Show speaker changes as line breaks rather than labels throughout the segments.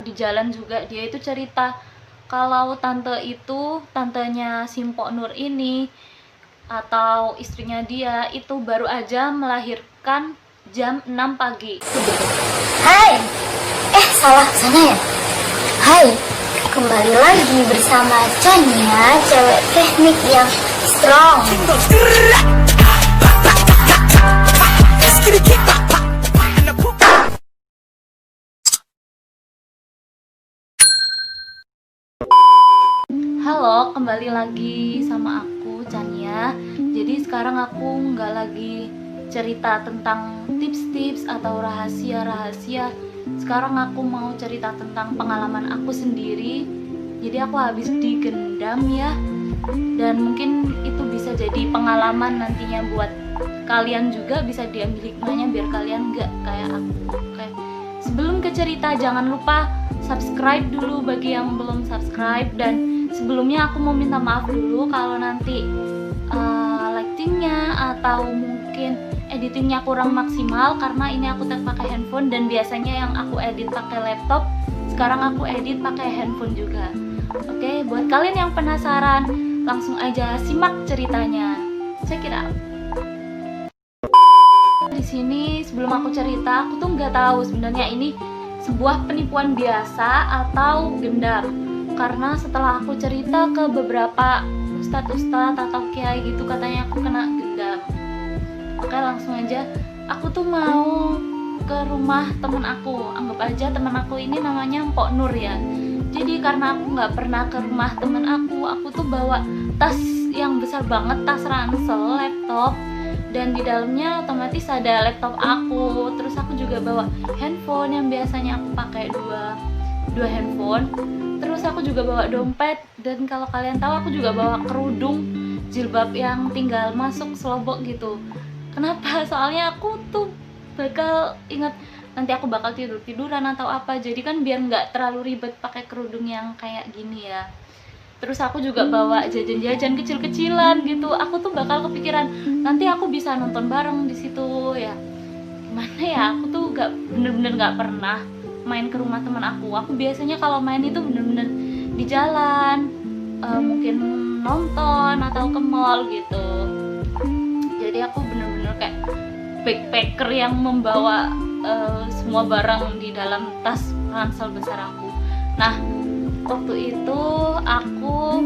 Di jalan juga dia itu cerita kalau tantenya si Mpok Nur ini atau istrinya dia itu baru aja melahirkan jam 6 pagi.
Hai, salah sana ya. Hai, kembali lagi bersama Chania, cewek teknik yang strong.
Halo, kembali lagi sama aku Chania. Jadi sekarang aku nggak lagi cerita tentang tips-tips atau rahasia-rahasia. Sekarang aku mau cerita tentang pengalaman aku sendiri. Jadi aku habis digendam ya. Dan mungkin itu bisa jadi pengalaman nantinya buat kalian juga, bisa diambil hikmahnya biar kalian nggak kayak aku. Oke. Sebelum ke cerita, jangan lupa subscribe dulu bagi yang belum subscribe. Dan sebelumnya aku mau minta maaf dulu kalau nanti lightingnya atau mungkin editingnya kurang maksimal, karena ini aku tag pakai handphone dan biasanya yang aku edit pakai laptop, sekarang aku edit pakai handphone juga. Oke, buat kalian yang penasaran, langsung aja simak ceritanya. Check it out. Di sini sebelum aku cerita, aku tuh nggak tahu sebenarnya ini sebuah penipuan biasa atau gendam. Karena setelah aku cerita ke beberapa ustadz atau kiai gitu, katanya aku kena gendam. Oke, langsung aja. Aku tuh mau ke rumah temen aku. Anggap aja temen aku ini namanya Mpok Nur ya. Jadi karena aku nggak pernah ke rumah temen aku tuh bawa tas yang besar banget, tas ransel, laptop. Dan di dalamnya otomatis ada laptop aku. Terus aku juga bawa handphone yang biasanya aku pakai dua handphone. Terus aku juga bawa dompet, dan kalau kalian tahu aku juga bawa kerudung jilbab yang tinggal masuk selobok gitu. Kenapa? Soalnya aku tuh bakal ingat nanti aku bakal tiduran atau apa. Jadi kan biar nggak terlalu ribet pakai kerudung yang kayak gini ya. Terus aku juga bawa jajan-jajan kecil-kecilan gitu. Aku tuh bakal kepikiran nanti aku bisa nonton bareng di situ ya. Gimana ya? Aku tuh bener-bener nggak pernah main ke rumah teman aku. Aku biasanya kalau main itu bener-bener di jalan, mungkin nonton atau ke mall gitu. Jadi aku bener-bener kayak backpacker yang membawa semua barang di dalam tas ransel besar aku. Nah, waktu itu aku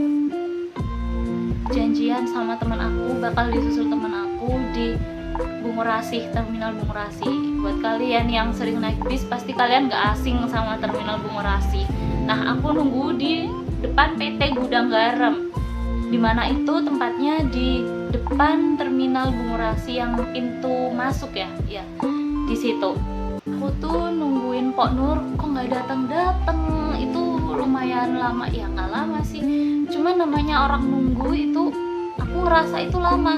janjian sama teman aku bakal disusul teman aku di Bungurasi, terminal Bungurasi. Buat kalian yang sering naik bis, pasti kalian gak asing sama terminal Bungurasi. Nah, aku nunggu di depan PT Gudang Garam, dimana itu tempatnya di depan terminal Bungurasi yang pintu masuk ya, di situ. Aku tuh nungguin Pok Nur, kok nggak datang. Itu lumayan lama ya, nggak lama sih. Cuman namanya orang nunggu itu, aku ngerasa itu lama.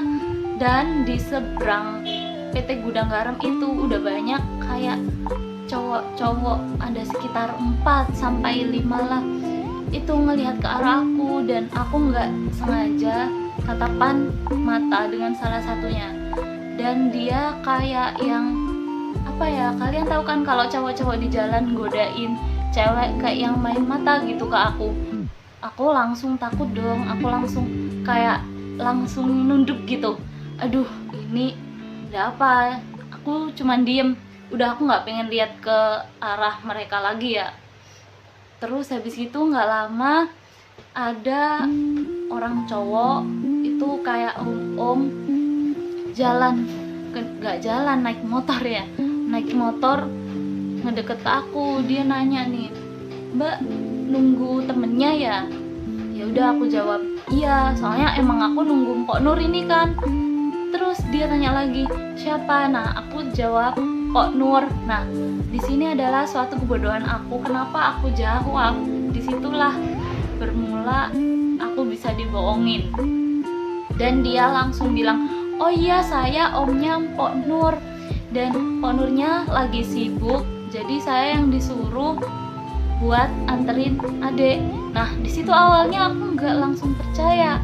Dan di seberang PT Gudang Garam itu udah banyak kayak cowok-cowok, ada sekitar 4 sampai 5 lah. Itu ngelihat ke arah aku, dan aku nggak sengaja tatapan mata dengan salah satunya. Dan dia kayak yang apa ya, kalian tahu kan kalau cowok-cowok di jalan godain cewek kayak yang main mata gitu ke aku. Aku langsung takut dong, aku langsung nunduk gitu. Aduh, ini ada apa? Aku cuman diem. Udah, aku nggak pengen lihat ke arah mereka lagi ya. Terus habis itu nggak lama ada orang cowok itu kayak om naik motor ya, ngedeket ke aku. Dia nanya nih, "Mbak, nunggu temennya ya?" Ya udah, aku jawab iya, soalnya emang aku nunggu Mpok Nur ini kan. Terus dia tanya lagi, siapa? Nah, aku jawab Mpok Nur. Nah, di sini adalah suatu kebodohan aku. Kenapa aku jawab? Disitulah bermula aku bisa dibohongin. Dan dia langsung bilang, "Oh iya, saya omnya Mpok Nur, dan Mpok Nurnya lagi sibuk, jadi saya yang disuruh buat anterin adek." Nah, di situ awalnya aku nggak langsung percaya.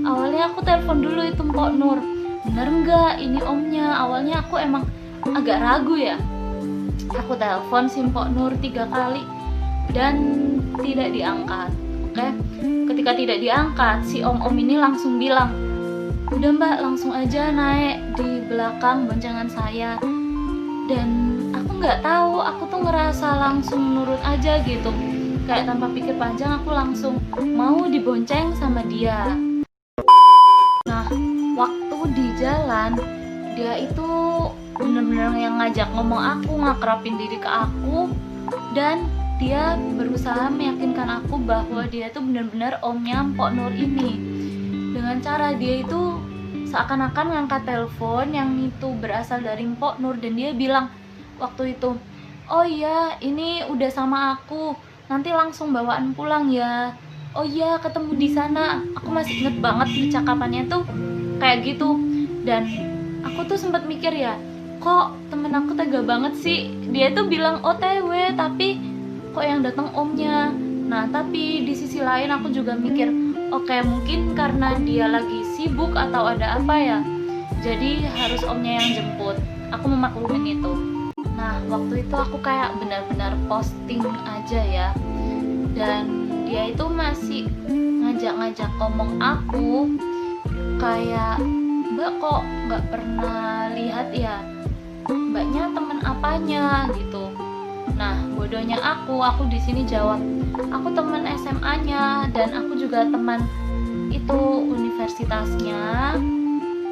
Awalnya aku telepon dulu itu Mpok Nur, bener nggak ini omnya? Awalnya aku emang agak ragu ya. Aku telepon si Mpok Nur 3 kali, dan tidak diangkat. Oke, ketika tidak diangkat, si om-om ini langsung bilang, udah mbak, langsung aja naik di belakang boncengan saya. Dan aku nggak tahu, aku tuh ngerasa langsung nurut aja gitu, kayak tanpa pikir panjang aku langsung mau dibonceng sama dia. Nah, waktu di jalan dia itu bener-bener yang ngajak ngomong aku, ngakrapin diri ke aku, dan dia berusaha meyakinkan aku bahwa dia itu benar-benar omnya Mpok Nur ini. Dengan cara dia itu seakan-akan ngangkat telepon yang itu berasal dari Mpok Nur, dan dia bilang waktu itu, oh iya ini udah sama aku, nanti langsung bawaan pulang ya. Oh iya ketemu di sana. Aku masih inget banget percakapannya tuh kayak gitu. Dan aku tuh sempat mikir ya, kok temen aku tega banget sih, dia tuh bilang OTW tapi kok yang datang omnya. Nah tapi di sisi lain aku juga mikir, oke, mungkin karena dia lagi sibuk atau ada apa ya, jadi harus omnya yang jemput. Aku memaklumin itu. Nah waktu itu aku kayak benar-benar posting aja ya, dan dia itu masih ngajak-ngajak ngomong aku kayak, mbak kok nggak pernah lihat ya, mbaknya temen apanya gitu. Nah bodohnya aku di sini jawab, aku teman SMA-nya dan aku juga teman itu universitasnya.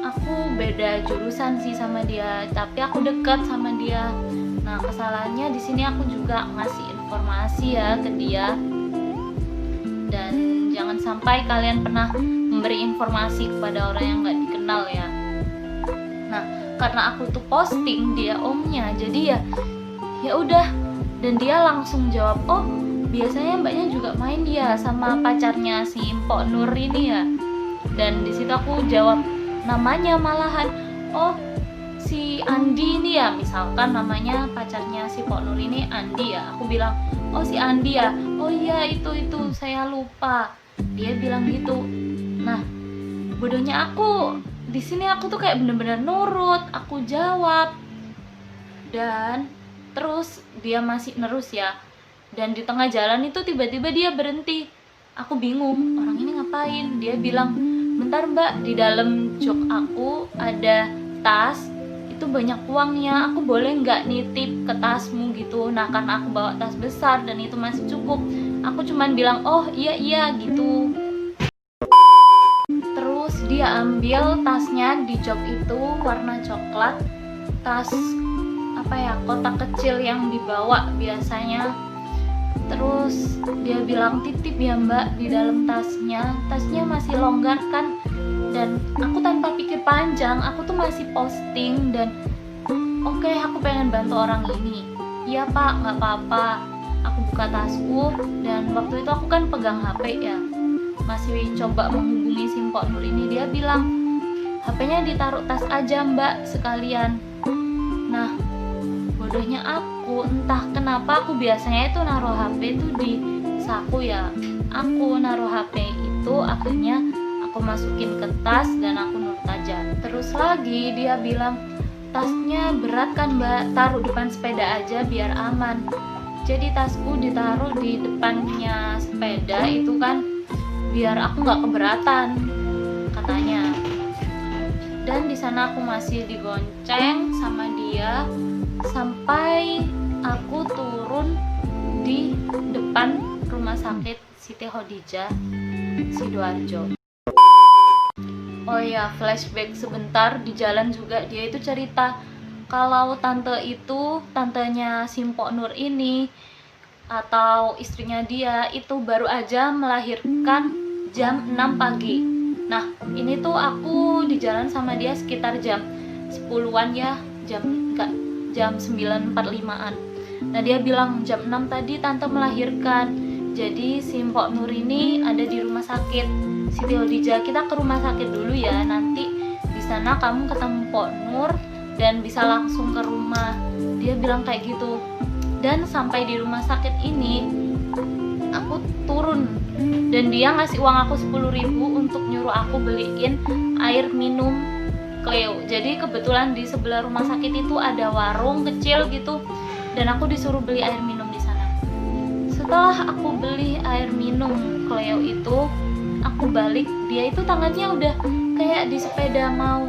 Aku beda jurusan sih sama dia, tapi aku dekat sama dia. Nah kesalahannya di sini aku juga ngasih informasi ya ke dia. Dan jangan sampai kalian pernah memberi informasi kepada orang yang nggak dikenal ya. Nah karena aku tuh posting dia omnya, jadi ya udah. Dan dia langsung jawab, oh biasanya mbaknya juga main ya sama pacarnya si Mpok Nur ini ya. Dan di situ aku jawab namanya malahan, oh si Andi ini ya, misalkan namanya pacarnya si Mpok Nur ini Andi ya. Aku bilang, oh si Andi ya, oh iya itu saya lupa. Dia bilang gitu. Nah bodohnya aku di sini, aku tuh kayak bener-bener nurut, aku jawab. Dan terus dia masih nerus ya. Dan di tengah jalan itu tiba-tiba dia berhenti. Aku bingung, orang ini ngapain? Dia bilang, bentar mbak, di dalam jok aku ada tas, itu banyak uangnya, aku boleh nggak nitip ke tasmu gitu. Nah karena aku bawa tas besar dan itu masih cukup, aku cuman bilang oh iya gitu. Terus dia ambil tasnya, di jok itu warna coklat, tas apa ya, kotak kecil yang dibawa biasanya. Terus dia bilang titip ya mbak di dalam tasnya masih longgar kan. Dan aku tanpa pikir panjang, aku tuh masih posting dan oke, aku pengen bantu orang ini. Iya pak, nggak apa-apa. Aku buka tasku dan waktu itu aku kan pegang HP ya, masih coba menghubungi si Mpok Nur ini. Dia bilang HP-nya ditaruh tas aja mbak sekalian. Nah bodohnya aku, entah kenapa aku biasanya itu naruh HP itu di saku ya. Aku naruh HP itu akhirnya aku masukin ke tas dan aku nurut aja. Terus lagi dia bilang, tasnya berat kan mbak, taruh depan sepeda aja biar aman. Jadi tasku ditaruh di depannya sepeda itu kan biar aku nggak keberatan katanya. Dan di sana aku masih digonceng sama dia sampai aku turun di depan rumah sakit Siti Khadijah Sidoarjo. Oh ya, flashback sebentar, di jalan juga dia itu cerita kalau tante itu, tantenya si Mpok Nur ini atau istrinya dia itu baru aja melahirkan jam 6 pagi. Nah ini tuh aku di jalan sama dia sekitar jam 10-an ya, jam 9.45an. Nah dia bilang jam 6 tadi tante melahirkan. Jadi si Mpok Nur ini ada di rumah sakit Siti Khadijah. Kita ke rumah sakit dulu ya, nanti di sana kamu ketemu Mpok Nur dan bisa langsung ke rumah. Dia bilang kayak gitu. Dan sampai di rumah sakit ini aku turun dan dia ngasih uang aku 10.000 untuk nyuruh aku beliin air minum Cleo. Jadi kebetulan di sebelah rumah sakit itu ada warung kecil gitu dan aku disuruh beli air minum di sana. setelah aku beli air minum Cleo itu, aku balik, dia itu tangannya udah kayak di sepeda mau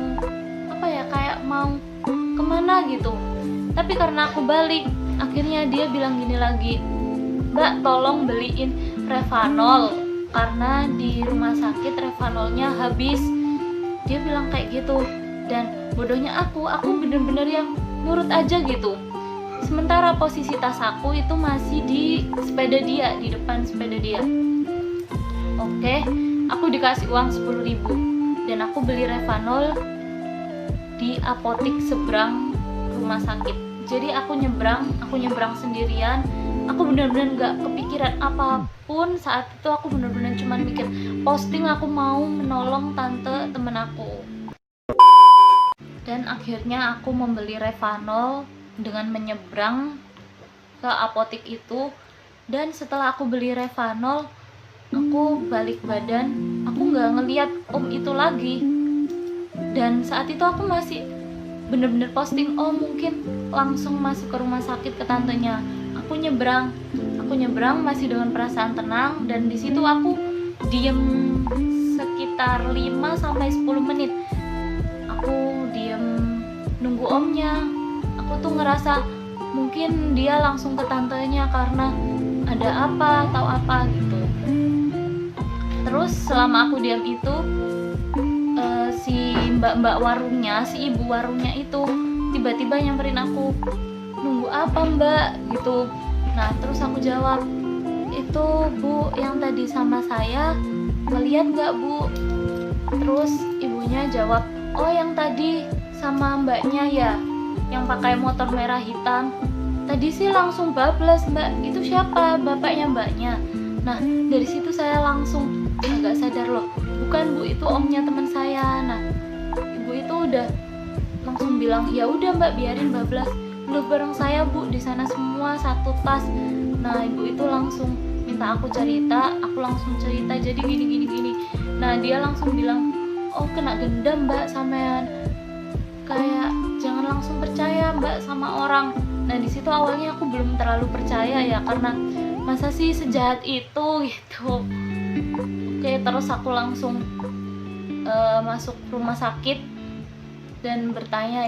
apa ya, kayak mau kemana gitu. Tapi karena aku balik, akhirnya dia bilang gini lagi, Mbak tolong beliin Revanol karena di rumah sakit Revanolnya habis. Dia bilang kayak gitu. Dan bodohnya aku bener-bener yang nurut aja gitu. Sementara posisi tas aku itu masih di sepeda dia, di depan sepeda dia. Oke, aku dikasih uang 10.000 dan aku beli Revanol di apotik seberang rumah sakit. Jadi aku nyebrang sendirian. Aku benar-benar gak kepikiran apapun saat itu. Aku benar-benar cuma mikir posting aku mau menolong tante temen aku. Dan akhirnya aku membeli Revanol dengan menyeberang ke apotik itu. Dan setelah aku beli Revanol, aku balik badan, aku gak ngeliat om itu lagi. Dan saat itu aku masih bener-bener posting, oh mungkin langsung masuk ke rumah sakit ke tantenya. Aku nyebrang masih dengan perasaan tenang, dan di situ aku diem sekitar 5-10 menit. Aku diem nunggu omnya. Aku tuh ngerasa mungkin dia langsung ke tantenya karena ada apa, tahu apa gitu. Terus selama aku diam itu, si mbak-mbak warungnya, si ibu warungnya itu tiba-tiba nyamperin aku, nunggu apa mbak gitu. Nah terus aku jawab, itu bu yang tadi sama saya, ngeliat nggak bu? Terus ibunya jawab, oh yang tadi sama mbaknya ya, yang pakai motor merah hitam. Tadi sih langsung bablas mbak, itu siapa? Bapaknya mbaknya. Nah dari situ saya langsung agak sadar loh, bukan bu, itu omnya teman saya. Nah ibu itu udah langsung bilang, ya udah mbak biarin bablas, lu bareng saya bu di sana semua satu tas. Nah ibu itu langsung minta aku cerita, aku langsung cerita jadi gini. Nah dia langsung bilang, oh kena dendam mbak sampean, kayak jangan langsung percaya mbak sama orang. Nah di situ awalnya aku belum terlalu percaya ya, karena masa sih sejahat itu gitu. Oke, terus aku langsung masuk rumah sakit dan bertanya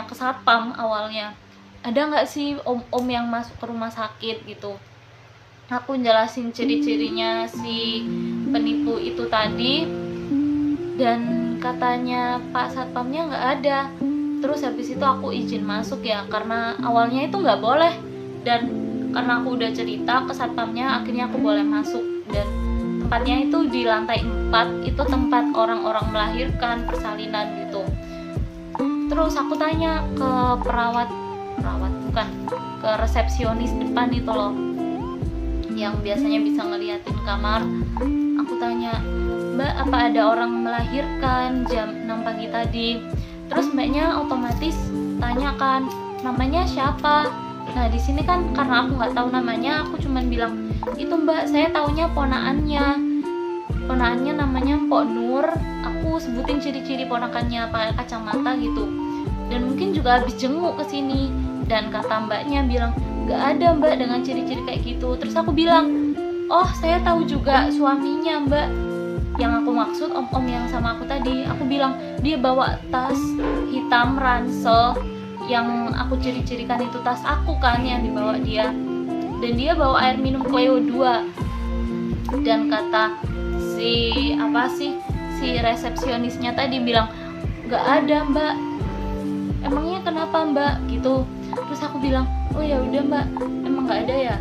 ke satpam awalnya, ada nggak sih om yang masuk ke rumah sakit gitu. Aku jelasin ciri-cirinya si penipu itu tadi, dan katanya Pak Satpamnya nggak ada. Terus habis itu aku izin masuk ya, karena awalnya itu nggak boleh, dan karena aku udah cerita ke satpamnya, akhirnya aku boleh masuk. Dan tempatnya itu di lantai 4, itu tempat orang-orang melahirkan, persalinan gitu. Terus aku tanya ke perawat bukan, ke resepsionis depan itu loh, yang biasanya bisa ngeliatin kamar. Aku tanya, mbak apa ada orang melahirkan jam 6 pagi tadi? Terus mbaknya otomatis tanyakan, namanya siapa? Nah di sini kan karena aku nggak tahu namanya, aku cuman bilang, itu mbak saya taunya ponaannya namanya Pok Nur. Aku sebutin ciri-ciri ponakannya, pakai kacamata gitu, dan mungkin juga habis jenguk ke sini. Dan kata mbaknya bilang, nggak ada mbak dengan ciri-ciri kayak gitu. Terus aku bilang, oh saya tahu juga suaminya mbak, yang aku maksud om yang sama aku tadi. Aku bilang, dia bawa tas hitam ransel, yang aku ciri-cirikan itu tas aku kan yang dibawa dia. Dan dia bawa air minum Cleo 2. Dan kata si resepsionisnya tadi bilang, nggak ada mbak, emangnya kenapa mbak gitu. Terus aku bilang, oh ya udah mbak, emang nggak ada ya.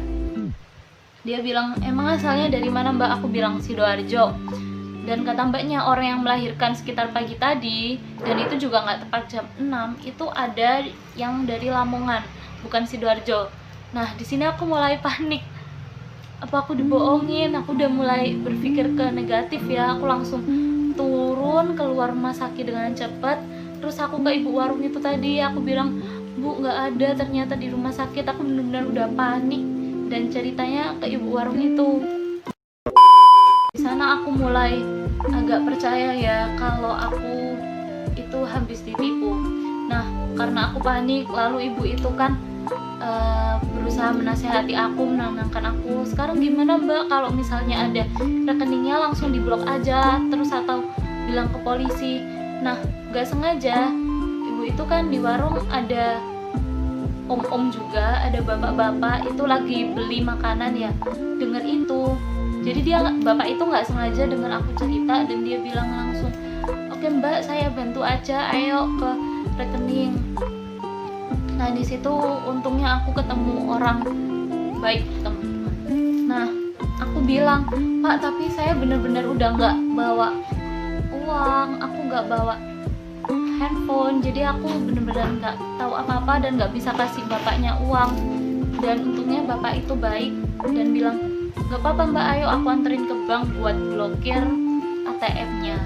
Dia bilang, emang asalnya dari mana mbak? Aku bilang Sidoarjo. Dan kata mbaknya, orang yang melahirkan sekitar pagi tadi, dan itu juga nggak tepat jam 6, itu ada yang dari Lamongan, bukan Sidoarjo. Nah di sini aku mulai panik, apa aku dibohongin? Aku udah mulai berpikir ke negatif ya. Aku langsung turun keluar rumah sakit dengan cepat. Terus aku ke ibu warung itu tadi, aku bilang, bu nggak ada ternyata di rumah sakit. Aku benar-benar udah panik dan ceritanya ke ibu warung itu. Di sana aku mulai agak percaya ya kalau aku itu habis ditipu. Nah karena aku panik, lalu ibu itu kan berusaha menasehati aku, menenangkan aku. Sekarang gimana mbak, kalau misalnya ada rekeningnya langsung diblok aja, terus atau bilang ke polisi. Nah gak sengaja ibu itu kan di warung ada om-om juga, ada bapak-bapak itu lagi beli makanan ya, denger itu. Jadi bapak itu nggak sengaja denger aku cerita dan dia bilang langsung, oke mbak saya bantu aja, ayo ke rekening. Nah di situ untungnya aku ketemu orang baik teman-teman. Nah aku bilang, pak tapi saya bener-bener udah nggak bawa uang, aku nggak bawa handphone, jadi aku bener-bener nggak tahu apa-apa dan nggak bisa kasih bapaknya uang. Dan untungnya bapak itu baik dan bilang, nggak apa-apa mbak, ayo aku anterin ke bank buat blokir ATM-nya.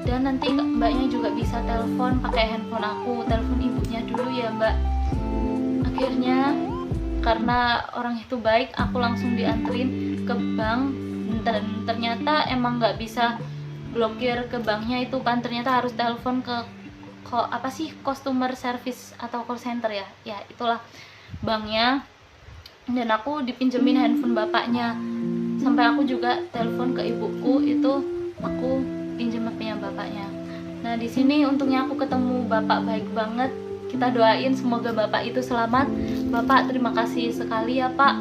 Dan nanti mbaknya juga bisa telepon pakai handphone aku, telepon ibunya dulu ya mbak. Akhirnya karena orang itu baik, aku langsung dianterin ke bank dan ternyata emang nggak bisa blokir ke banknya itu kan, ternyata harus telepon ke apa sih, customer service atau call center ya itulah banknya. Dan aku dipinjemin handphone bapaknya, sampai aku juga telepon ke ibuku, itu aku pinjam HP-nya bapaknya. Nah di sini untungnya aku ketemu bapak baik banget. Kita doain semoga bapak itu selamat. Bapak terima kasih sekali ya pak.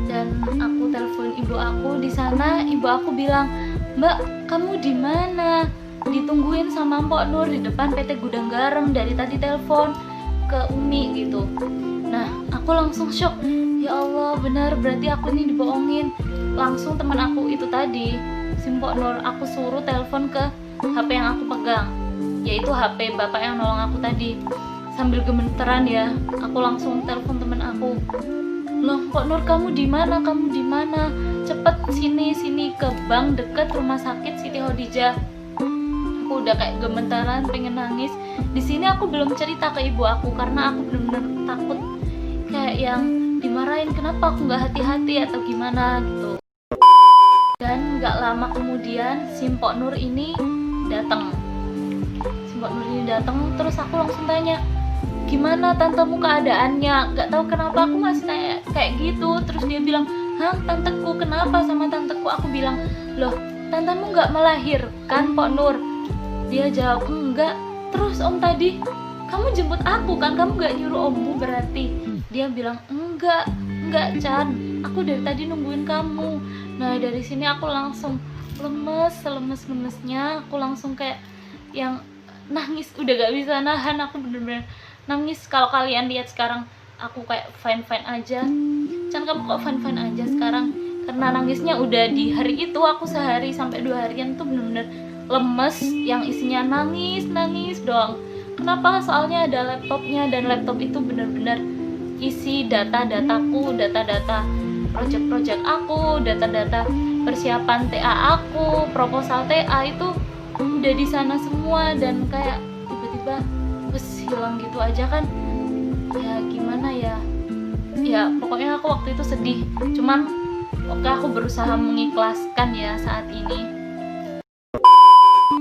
Dan aku telepon ibu aku di sana, ibu aku bilang, mbak kamu di mana? Ditungguin sama Mpok Nur di depan PT Gudang Garam, dari tadi telepon ke Umi gitu. Nah aku langsung shock, ya Allah benar berarti aku ini dibohongin. Langsung teman aku itu tadi, si Mpok Nur, aku suruh telepon ke HP yang aku pegang, yaitu HP bapak yang nolong aku tadi. Sambil gemeteran ya, aku langsung telepon teman aku, loh Mpok Nur kamu di mana? Kamu di mana? Cepet sini ke bank deket rumah sakit Siti Khadijah. Aku udah kayak gemeteran, pengen nangis. Di sini aku belum cerita ke ibu aku karena aku bener-bener takut kayak yang dimarahin, kenapa aku nggak hati-hati atau gimana gitu. Dan nggak lama kemudian si Mpok Nur ini datang. Terus aku langsung tanya, gimana tantemu keadaannya? Nggak tahu kenapa aku masih tanya kayak gitu. Terus dia bilang, hah tanteku, kenapa sama tanteku? Aku bilang, loh tantemu nggak melahirkan Mpok Nur? Dia jawab, enggak. Terus om tadi kamu jemput aku kan, kamu nggak nyuruh ommu berarti? Dia bilang, enggak Chan, aku dari tadi nungguin kamu. Nah dari sini aku langsung lemesnya, aku langsung kayak yang nangis, udah gak bisa nahan, aku bener-bener nangis. Kalau kalian lihat sekarang aku kayak fine aja, Chan kamu kok fine aja sekarang? Karena nangisnya udah di hari itu, aku sehari sampai 2 harian tuh bener-bener lemes, yang isinya nangis doang. Kenapa? Soalnya ada laptopnya, dan laptop itu bener-bener isi data-dataku, data-data project aku, data-data persiapan TA aku, proposal TA itu udah di sana semua. Dan kayak tiba-tiba hilang gitu aja kan, ya gimana ya pokoknya aku waktu itu sedih. Cuman oke, aku berusaha mengikhlaskan ya saat ini.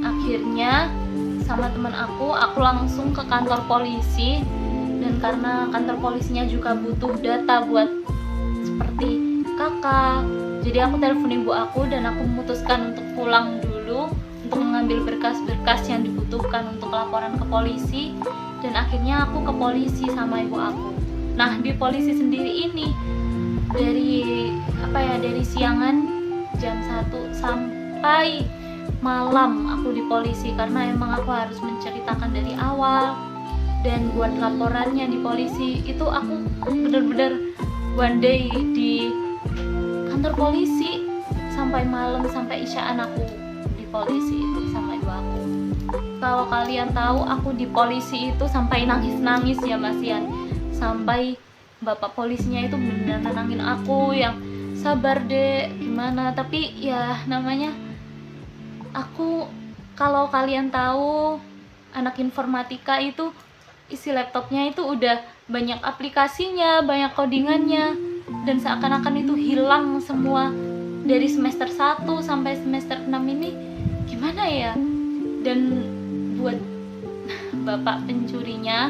Akhirnya sama teman aku langsung ke kantor polisi. Dan karena kantor polisinya juga butuh data buat seperti kakak, jadi aku telepon ibu aku dan aku memutuskan untuk pulang dulu untuk mengambil berkas-berkas yang dibutuhkan untuk laporan ke polisi. Dan akhirnya aku ke polisi sama ibu aku. Nah di polisi sendiri ini dari siangan jam 1 sampai malam aku di polisi, karena emang aku harus menceritakan dari awal. Dan buat laporannya di polisi itu aku bener-bener one day di kantor polisi sampai malam, sampai isyaan aku di polisi itu sama ibu aku. Kalau kalian tahu, aku di polisi itu sampai nangis ya Mas Ian. Sampai bapak polisinya itu benar-benar nenangin aku, yang sabar deh gimana. Tapi ya namanya aku, kalau kalian tahu anak informatika itu isi laptopnya itu udah banyak aplikasinya, banyak codingannya, dan seakan-akan itu hilang semua dari semester 1 sampai semester 6 ini. Gimana ya? Dan buat bapak pencurinya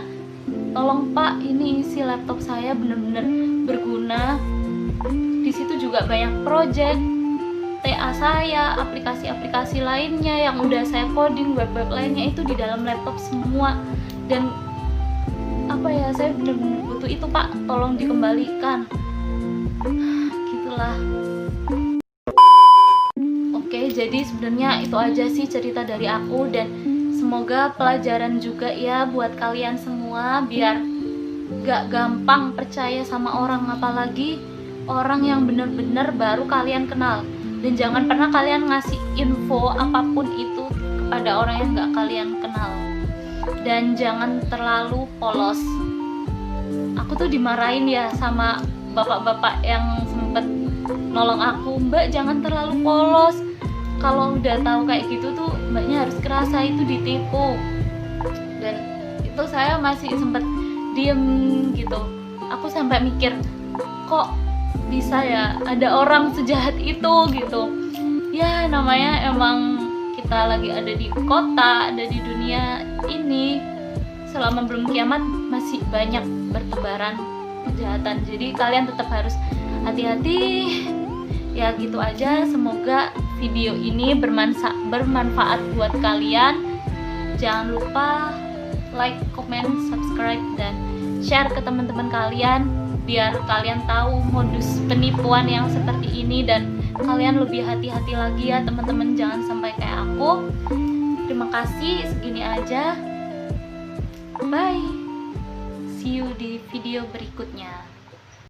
tolong Pak, ini isi laptop saya bener-bener berguna. Di situ juga banyak project TA saya, aplikasi-aplikasi lainnya yang udah saya coding, web-web lainnya itu di dalam laptop semua. Dan apa ya, saya bener-bener butuh itu Pak, tolong dikembalikan. Gitulah. Oke, jadi sebenarnya itu aja sih cerita dari aku, dan semoga pelajaran juga ya buat kalian semua, biar gak gampang percaya sama orang, apalagi orang yang bener-bener baru kalian kenal. Dan jangan pernah kalian ngasih info apapun itu kepada orang yang gak kalian kenal. Dan jangan terlalu polos. Aku tuh dimarahin ya sama bapak-bapak yang sempet nolong aku, Mbak jangan terlalu polos. Kalau udah tahu kayak gitu tuh mbaknya harus kerasa itu ditipu. Dan itu saya masih sempet diem gitu. Aku sampai mikir, kok bisa ya ada orang sejahat itu gitu. Ya namanya emang kita lagi ada di kota, ada di dunia ini. Selama belum kiamat masih banyak bertebaran kejahatan. Jadi kalian tetap harus hati-hati. Ya gitu aja, semoga video ini bermanfaat buat kalian. Jangan lupa like, comment, subscribe, dan share ke teman-teman kalian biar kalian tahu modus penipuan yang seperti ini, dan kalian lebih hati-hati lagi ya teman-teman, jangan sampai kayak aku. Terima kasih, segini aja. Bye. See you di video berikutnya.